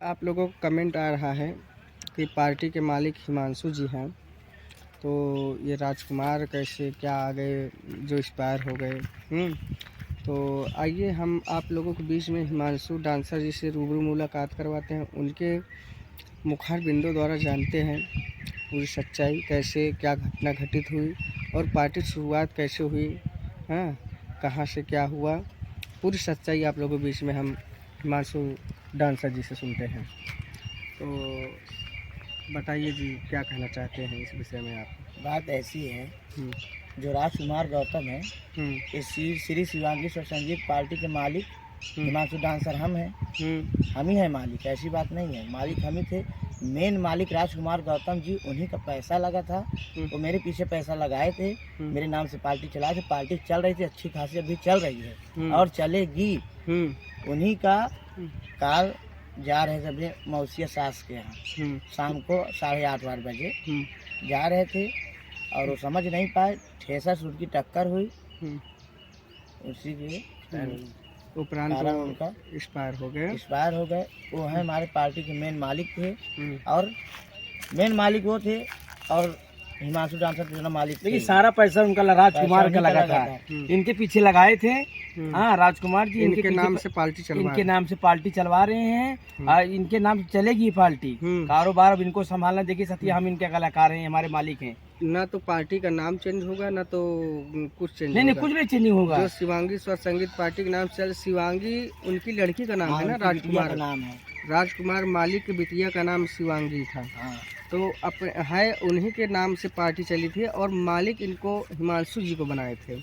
आप लोगों को कमेंट आ रहा है कि पार्टी के मालिक हिमांशु जी हैं, तो ये राजकुमार कैसे क्या आ गए जो एक्सपायर हो गए। तो आइए हम आप लोगों के बीच में हिमांशु डांसर जी से रूबरू मुलाकात करवाते हैं, उनके मुखार बिंदु द्वारा जानते हैं पूरी सच्चाई, कैसे क्या घटना घटित हुई और पार्टी की शुरुआत कैसे हुई, हाँ कहाँ से क्या हुआ, पूरी सच्चाई आप लोगों के बीच में हम हिमांशु डांसर जी से सुनते हैं। तो बताइए जी, क्या कहना चाहते हैं इस विषय में आप? बात ऐसी है, जो राजकुमार गौतम है, इस श्री शिवांगी स्वर संगीत पार्टी के मालिक हिमांशु डांसर हम हैं। हम ही हैं मालिक, ऐसी बात नहीं है, मालिक हम ही थे। मेन मालिक राजकुमार गौतम जी, उन्हीं का पैसा लगा था, वो मेरे पीछे पैसा लगाए थे, मेरे नाम से पार्टी चलाए थे। पार्टी चल रही थी, अच्छी खासी अभी चल रही है और चलेगी। उन्हीं का कार जा रहे थे अपने मौसिया सास के यहाँ, शाम को 8:30 बजे जा रहे थे और वो समझ नहीं पाए, ठेसा से उनकी टक्कर हुई, उसी के उपरांत उनका एक्सपायर हो गए। वो है हमारे पार्टी के मेन मालिक थे और मेन मालिक वो थे और हिमांशु डांसर के मालिक थे। लेकिन सारा पैसा उनका राजकुमार का लगा था, इनके पीछे लगाए थे। हाँ, राजकुमार जी इनके नाम से पार्टी चलवा रहे हैं। इनके नाम से चलेगी पार्टी, कारोबार अब इनको संभालना। देखिए सत्या, हम इनके कलाकार हैं, हमारे मालिक हैं। ना तो पार्टी का नाम चेंज होगा, ना तो कुछ चेंज नहीं, कुछ नहीं चेंज होगा। जो शिवांगी स्वर संगीत पार्टी के नाम से, शिवांगी उनकी लड़की का नाम है ना, राजकुमार का नाम है। राजकुमार मालिक की बिटिया का नाम शिवांगी था। तो अपने है उन्हीं के नाम से पार्टी चली थी और मालिक इनको हिमांशु जी को बनाए थे।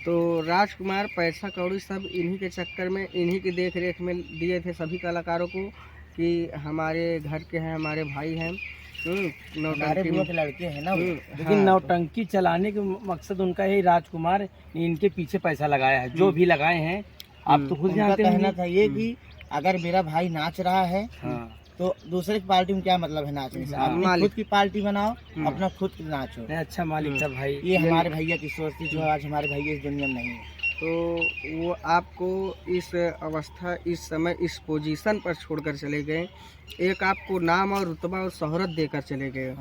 तो राजकुमार पैसा कौड़ी सब इन्हीं के चक्कर में, इन्हीं की देख रेख में दिए थे सभी कलाकारों को कि हमारे घर के हैं, हमारे भाई हैं, नौटंकी के लड़के हैं ना। लेकिन नौटंकी चलाने के मकसद उनका यही, राजकुमार ने इनके पीछे पैसा लगाया है, जो भी लगाए हैं। आप तो खुद जानते हैं। कहना था ये कि अगर मेरा भाई नाच रहा है तो दूसरे की पार्टी में क्या मतलब है नाचने से? अपनी खुद की पार्टी बनाओ, अपना खुद नाचो। अच्छा मालिक था भाई, ये हमारे भैया की सोच थी, जो आज हमारे भैया इस दुनिया में नहीं है। तो वो आपको इस अवस्था, इस समय, इस पोजीशन पर छोड़कर चले गए। एक आपको नाम और रुतबा और शोहरत देकर चले गए।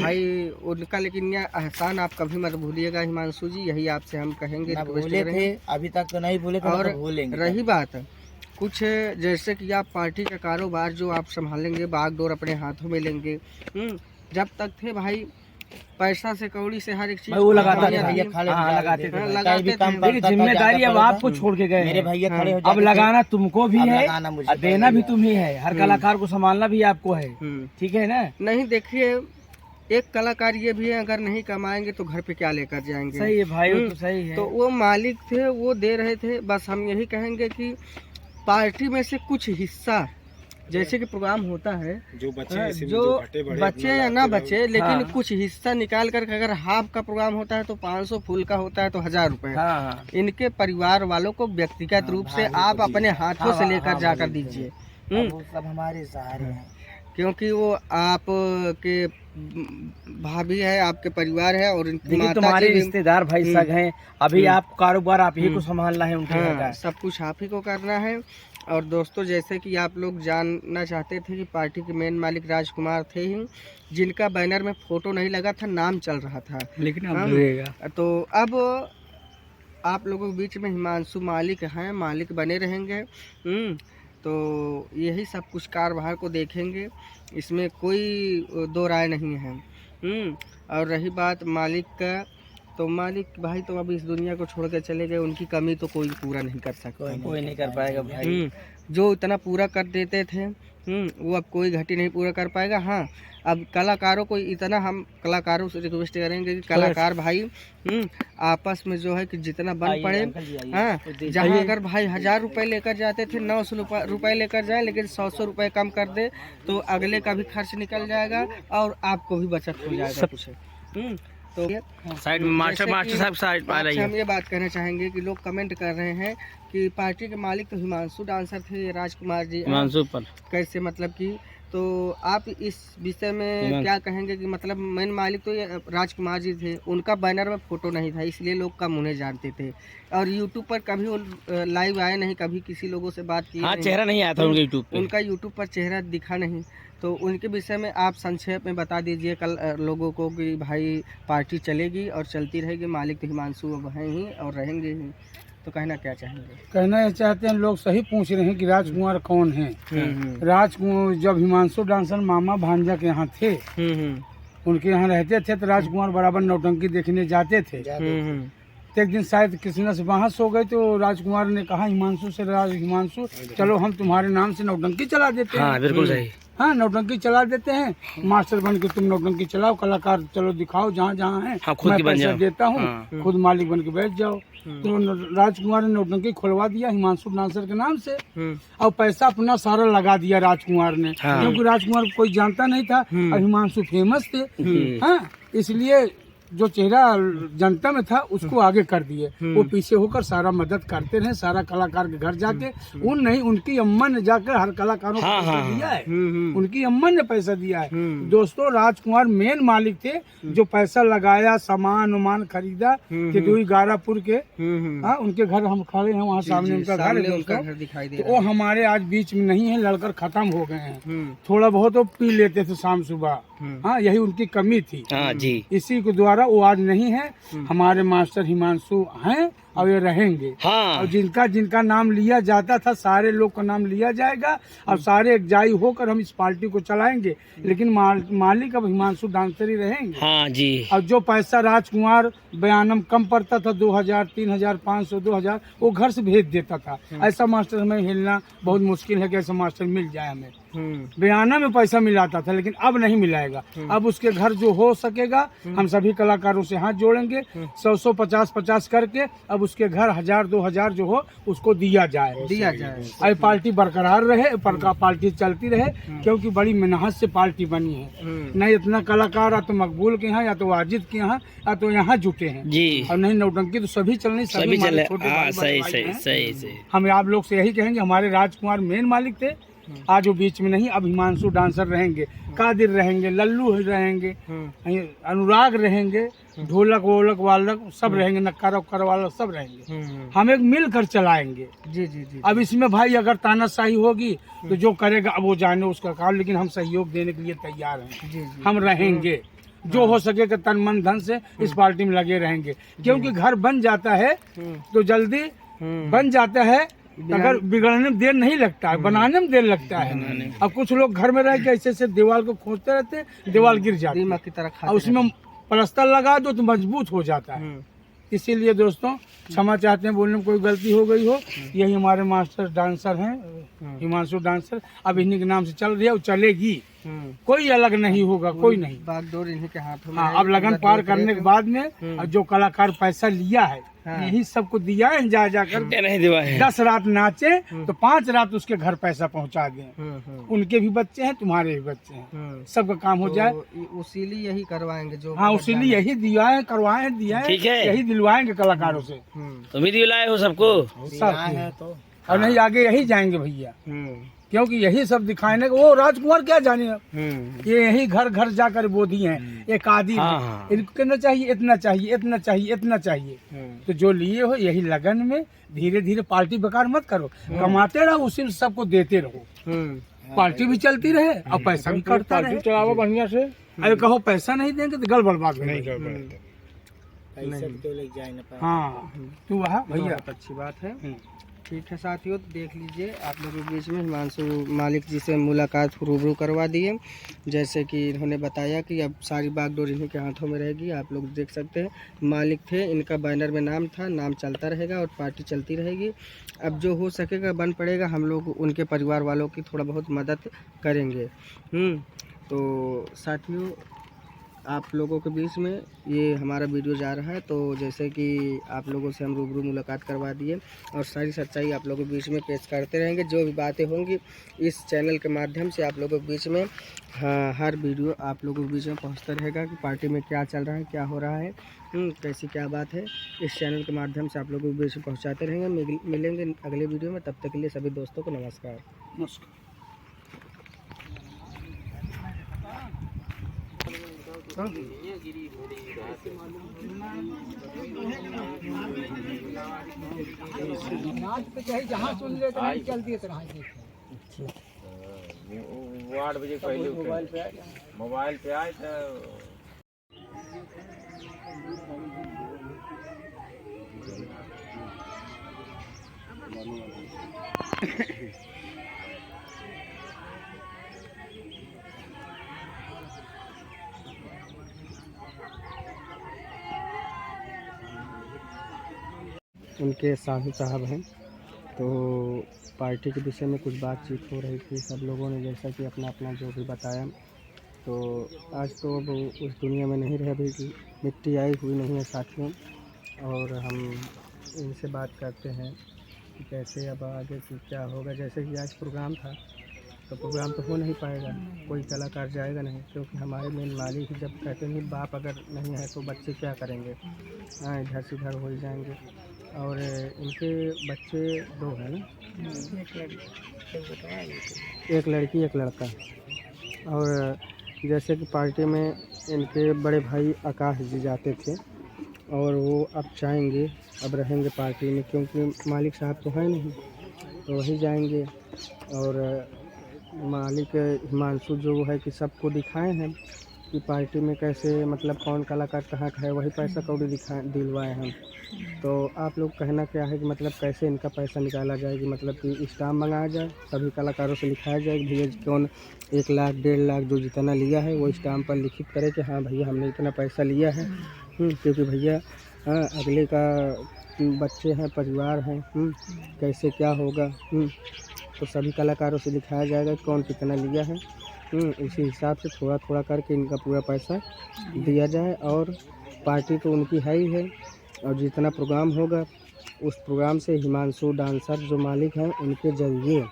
भाई उनका, लेकिन यह एहसान आप कभी मत भूलिएगा हिमांशु जी, यही आपसे हम कहेंगे। भूले थे, अभी तक तो नहीं भूले थे और भूलेंगे। रही बात कुछ जैसे कि आप पार्टी का कारोबार जो आप संभालेंगे, बागडोर अपने हाथों में लेंगे, जब तक थे भाई पैसा से कौड़ी से हर एक चीज वो लगाते थे। जिम्मेदारी अब आपको छोड़ के गए, मेरे भैया खड़े हो जाते। अब लगाना तुमको भी है, देना भी तुम ही है, हर कलाकार को संभालना भी आपको है। ठीक है ना? नहीं, देखिए एक कलाकार ये भी है, अगर नहीं कमाएंगे तो घर पे क्या लेकर जाएंगे। सही है भाई, वो तो सही है। तो वो मालिक थे, वो दे रहे थे। बस हम यही कहेंगे कि पार्टी में से कुछ हिस्सा, जैसे कि प्रोग्राम होता है, जो बचे या ना बचे, लेकिन कुछ हिस्सा निकाल कर, अगर हाफ का प्रोग्राम होता है तो 500, फुल का होता है तो 1000 रुपए इनके परिवार वालों को व्यक्तिगत रूप से आप अपने हाथों से लेकर जाकर दीजिए। सब हमारे सहारे हैं, क्योंकि वो आपके भाभी है, आपके परिवार है और तुम्हारे रिश्तेदार भाई सग हैं। अभी आप कारोबार आप ही को संभालना है, उनका सब कुछ आप ही को करना है। और दोस्तों, जैसे कि आप लोग जानना चाहते थे कि पार्टी के मेन मालिक राजकुमार थे ही, जिनका बैनर में फोटो नहीं लगा था, नाम चल रहा था, लेकिन अब तो अब आप लोगों के बीच में हिमांशु मालिक हैं, मालिक बने रहेंगे। तो यही सब कुछ कारभार को देखेंगे, इसमें कोई दो राय नहीं है। और रही बात मालिक का, तो मालिक भाई तो अब इस दुनिया को छोड़ कर चले गए, उनकी कमी तो कोई पूरा नहीं कर सकता, कोई नहीं कर पाएगा भाई। जो इतना पूरा कर देते थे वो अब कोई घटी नहीं पूरा कर पाएगा। हाँ, अब कलाकारों को इतना, हम कलाकारों से रिक्वेस्ट करेंगे कि कलाकार भाई आपस में जो है कि जितना बन पड़े, हाँ, जहाँ अगर भाई 1000 रुपये लेकर जाते थे, 900 रुपये लेकर जाए, लेकिन 100 रुपये कम कर दे तो अगले का भी खर्च निकल जाएगा और आपको भी बचत हो जाएगा कुछ। तो साइड में मास्टर साहब साइड आ रही है। हम ये बात कहना चाहेंगे कि लोग कमेंट कर रहे हैं कि पार्टी के मालिक तो हिमांशु डांसर थे, राजकुमार जी हिमांशु पर कैसे मतलब कि, तो आप इस विषय में क्या कहेंगे कि मतलब मेन मालिक तो ये राजकुमार जी थे, उनका बैनर में फोटो नहीं था इसलिए लोग कम उन्हें जानते थे, और यूट्यूब पर कभी वो लाइव आए नहीं, कभी किसी लोगों से बात की हाँ, नहीं, चेहरा नहीं आया था उनके यूट्यूब पे, उनका यूट्यूब पर चेहरा दिखा नहीं। तो उनके विषय में आप संक्षेप में बता दीजिए कल लोगों को कि भाई पार्टी चलेगी और चलती रहेगी, मालिक तो हिमांशु अब हैं ही और रहेंगे ही, तो कहना क्या चाहेंगे? कहना ये चाहते हैं, लोग सही पूछ रहे हैं कि राजकुमार कौन है। राजकुमार जब हिमांशु डांसर मामा भांजा के यहाँ थे, उनके यहाँ रहते थे, तो राजकुमार बराबर नौटंकी देखने जाते थे। तो एक दिन शायद कृष्णा से बहस हो गई, तो राजकुमार ने कहा हिमांशु से, हिमांशु चलो हम तुम्हारे नाम से नौटंकी चला देते हैं। हाँ बिल्कुल सही, हाँ नौटंकी चला देते हैं, मास्टर बन के तुम नौटंकी चलाओ, कलाकार चलो दिखाओ जहाँ जहाँ है, हाँ, खुद मैं की बन पैसा जाओ। देता हूँ, हाँ। खुद मालिक बन के बैठ जाओ। तो राजकुमार ने नौटंकी खुलवा दिया हिमांशु डांसर के नाम से, और पैसा अपना सारा लगा दिया राजकुमार ने। हाँ। क्योंकि राजकुमार को कोई जानता नहीं था और हिमांशु फेमस थे, हाँ, इसलिए जो चेहरा जनता में था उसको आगे कर दिए। वो पीछे होकर सारा मदद करते रहे, सारा कलाकार के घर जाके, उन नहीं उनकी अम्मा ने जाकर हर कलाकारों को पैसा दिया है, उनकी अम्मा ने पैसा दिया है। दोस्तों, राजकुमार मेन मालिक थे जो पैसा लगाया, सामान उमान खरीदा, तिदुई गारापुर के, हाँ उनके घर हम खड़े हैं, वहाँ सामने उनका घर है दोस्तों। दिखाई दे तो वो हमारे आज बीच में नहीं है, लड़कर खत्म हो गए हैं। थोड़ा बहुत वो पी लेते थे शाम सुबह, हाँ यही उनकी कमी थी। हाँ जी, इसी के द्वारा वो आज नहीं है। हमारे मास्टर हिमांशु हैं और ये रहेंगे। हाँ, और जिनका जिनका नाम लिया जाता था, सारे लोग का नाम लिया जाएगा और सारे एकजाई होकर हम इस पार्टी को चलाएंगे। लेकिन मालिक अब हिमांशु डांसर ही रहेंगे। हाँ जी, और जो पैसा राजकुमार बयानम कम पड़ता था, 2000, 3000, 500, 2000, वो घर से भेज देता था। ऐसा मास्टर हमें हिलना बहुत मुश्किल है कि ऐसा मास्टर मिल जाए हमें। बयाना में पैसा मिलाता था, लेकिन अब नहीं मिलाएगा। अब उसके घर जो हो सकेगा, हम सभी कलाकारों से हाथ जोड़ेंगे, 100, 50 करके अब उसके घर 1000, 2000 जो हो उसको दिया जाए। और पार्टी बरकरार रहे, पार्टी चलती रहे, क्योंकि बड़ी मेहनत से पार्टी बनी है। नहीं इतना कलाकार या तो मकबूल के यहाँ, या तो वाजिद के यहाँ, या तो यहाँ जुटे हैं जी, और नहीं नौटंकी तो सभी चलनी, सभी चले। छोटे हाँ, भाई सही भाई सही हैं। सही सही। हम आप लोग से यही कहेंगे, हमारे राजकुमार मेन मालिक थे, आज वो बीच में नहीं। अब हिमांशु डांसर रहेंगे, कादिर रहेंगे, लल्लू रहेंगे, अनुराग रहेंगे, ढोलक वोलक वालक सब रहेंगे, नक्कार उक्कार वाला सब रहेंगे। हम एक मिलकर चलाएंगे। जी जी जी। अब इसमें भाई अगर तानाशाही होगी तो जो करेगा अब वो जाने उसका काम, लेकिन हम सहयोग देने के लिए तैयार हैं। जी। हम रहेंगे, जो हो सके तन मन धन से इस पार्टी में लगे रहेंगे। क्योंकि घर बन जाता है तो जल्दी बन जाता है, अगर बिगड़ने में देर नहीं लगता है, बनाने में देर लगता है। अब कुछ लोग घर में रह के ऐसे ऐसे दीवार को खोदते रहते हैं, दीवार गिर जाती है, दीमक की तरह और उसमें प्लास्टर लगा दो तो मजबूत हो जाता है। इसीलिए दोस्तों क्षमा चाहते हैं, बोलने में कोई गलती हो गई हो। यही हमारे मास्टर डांसर हैं, हिमांशु डांसर, अब इन्हीं के नाम से चल रही है और चलेगी, कोई अलग नहीं होगा, कोई नहीं। बागडोर इन्हीं के हाथों में हाँ, है। अब लगन पार करने के बाद में जो कलाकार पैसा लिया है, यही सबको दिया है, जा जाकर नहीं दिवा है। 10 रात नाचे तो 5 रात उसके घर पैसा पहुंचा दें। उनके भी बच्चे हैं, तुम्हारे भी बच्चे हैं, सबका काम हो जाए। उसीलिए यही करवाएंगे जो, हाँ उसीलिए यही दिया है, करवाए हैं, दिया है, ठीक है। यही दिलवाएंगे कलाकारों से तुम ही दिलाए हो सबको, सब। और नहीं आगे यही जाएंगे भैया, क्योंकि यही सब दिखाने को। वो राजकुमार क्या जाने, ये यही घर घर जाकर बोधी हैं, एक आदि हाँ। इनको कहना चाहिए इतना चाहिए, इतना चाहिए, इतना चाहिए। तो जो लिए हो यही लगन में धीरे धीरे पार्टी बेकार मत करो, कमाते रहो, उसी में सबको देते रहो, पार्टी भी चलती रहे और पैसा भी कटता रहे। चलाओ बढ़िया से। अरे कहो पैसा नहीं देंगे तो गड़बड़ बात नहीं। हाँ तू वहाँ भैया, बहुत अच्छी बात है। ठीक है साथियों, तो देख लीजिए आप लोगों के बीच में हिमांशु मालिक जी से मुलाकात रूबरू करवा दिए। जैसे कि इन्होंने बताया कि अब सारी बागडोर इन्हीं के हाथों में रहेगी। आप लोग देख सकते हैं, मालिक थे, इनका बैनर में नाम था, नाम चलता रहेगा और पार्टी चलती रहेगी। अब जो हो सकेगा बन पड़ेगा, हम लोग उनके परिवार वालों की थोड़ा बहुत मदद करेंगे। तो साथियों आप लोगों के बीच में ये हमारा वीडियो जा रहा है। तो जैसे कि आप लोगों से हम रूबरू मुलाकात करवा दिए और सारी सच्चाई आप लोगों के बीच में पेश करते रहेंगे। जो भी बातें होंगी इस चैनल के माध्यम से आप लोगों के बीच में हर वीडियो आप लोगों के बीच में पहुंचता रहेगा कि पार्टी में क्या चल रहा है, क्या हो रहा है, कैसी क्या बात है। इस चैनल के माध्यम से आप लोगों के बीच में पहुँचाते रहेंगे। मिलेंगे अगले वीडियो में, तब तक के लिए सभी दोस्तों को नमस्कार। नमस्कार। जहाँ सुन ले चलती है वो 8 बजे पहले मोबाइल पे आए तो उनके साहू साहब हैं। तो पार्टी के विषय में कुछ बातचीत हो रही थी सब लोगों ने, जैसा कि अपना अपना जो भी बताया। तो आज तो अब उस दुनिया में नहीं रह भी, मिट्टी आई हुई नहीं है साथियों। और हम इनसे बात करते हैं कि कैसे अब आगे की क्या होगा। जैसे कि आज प्रोग्राम था तो प्रोग्राम तो हो नहीं पाएगा, कोई कलाकार जाएगा नहीं, क्योंकि हमारे मेन मालिक ही जब कहते हैं बाप अगर नहीं है तो बच्चे क्या करेंगे। हाँ, इधर से उधर हो ही जाएंगे। और इनके बच्चे 2 हैं ना, एक लड़की एक लड़का। और जैसे कि पार्टी में इनके बड़े भाई आकाश जी जाते थे और वो अब जाएंगे, अब रहेंगे पार्टी में, क्योंकि मालिक साहब तो हैं नहीं, तो वही जाएंगे। और मालिक हिमांशु जो है कि सबको दिखाए हैं कि पार्टी में कैसे मतलब कौन कलाकार कहाँ का है, वही पैसा कौड़ी दिलवाए हैं। तो आप लोग कहना क्या है कि मतलब कैसे इनका पैसा निकाला जाए, कि मतलब कि स्टाम्प मंगाया जाए, सभी कलाकारों से लिखाया जाए कि भैया कौन 1 लाख 1.5 लाख जो जितना लिया है वो स्टाम्प पर लिखित करे कि हाँ भैया हमने इतना पैसा लिया है। क्योंकि भैया अगले का बच्चे हैं, परिवार हैं, कैसे क्या होगा। तो सभी कलाकारों से दिखाया जाएगा कौन कितना लिया है। उसी हिसाब से थोड़ा थोड़ा करके इनका पूरा पैसा दिया जाए। और पार्टी तो उनकी है ही है, और जितना प्रोग्राम होगा उस प्रोग्राम से हिमांशु डांसर जो मालिक हैं उनके ज़रिए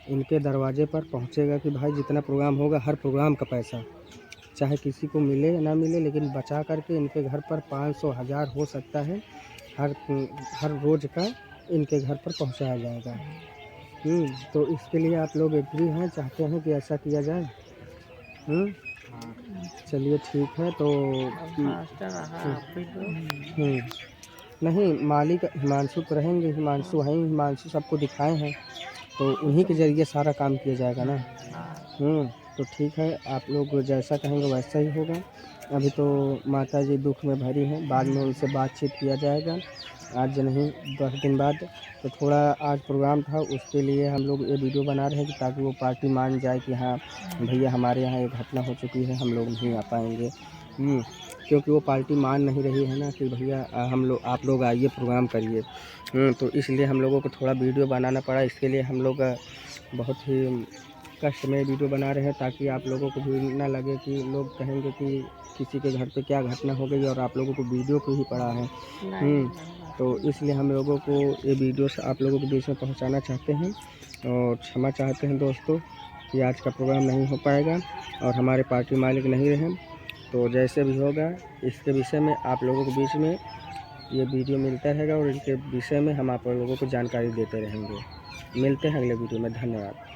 इनके दरवाजे पर पहुंचेगा कि भाई जितना प्रोग्राम होगा हर प्रोग्राम का पैसा चाहे किसी को मिले या ना मिले, लेकिन बचा करके इनके घर पर 500 1000 हो सकता है हर रोज़ का इनके घर पर पहुंचाया जाएगा। तो इसके लिए आप लोग एग्री हैं, चाहते हैं कि ऐसा किया जाए। चलिए ठीक है। तो नहीं, मालिक हिमांशु तो रहेंगे, हिमांशु हैं, हिमांशु सबको दिखाए हैं, तो उन्हीं के ज़रिए सारा काम किया जाएगा ना। तो ठीक है, आप लोग जैसा कहेंगे वैसा ही होगा। अभी तो माता जी दुख में भरी हैं, बाद में उनसे बातचीत किया जाएगा, आज नहीं 10 दिन बाद। तो थोड़ा आज प्रोग्राम था, उसके लिए हम लोग ये वीडियो बना रहे हैं कि ताकि वो पार्टी मान जाए कि हाँ भैया हमारे यहाँ ये घटना हो चुकी है, हम लोग नहीं आ पाएंगे। क्योंकि वो पार्टी मान नहीं रही है ना कि भैया आप लोग आइए प्रोग्राम करिए। तो इसलिए हम लोगों को थोड़ा वीडियो बनाना पड़ा। इसके लिए हम लोग बहुत ही कष्ट में वीडियो बना रहे हैं, ताकि आप लोगों को भी ना लगे कि लोग कहेंगे कि किसी के घर पे क्या घटना हो गई और आप लोगों को वीडियो पे ही पड़ा है। तो इसलिए हम लोगों को ये वीडियो आप लोगों के बीच में पहुंचाना चाहते हैं, और क्षमा चाहते हैं दोस्तों कि आज का प्रोग्राम नहीं हो पाएगा और हमारे पार्टी मालिक नहीं रहे। तो जैसे भी होगा इसके विषय में आप लोगों के बीच में ये वीडियो मिलता रहेगा और इनके विषय में हम आप लोगों को जानकारी देते रहेंगे। मिलते हैं अगले वीडियो में। धन्यवाद।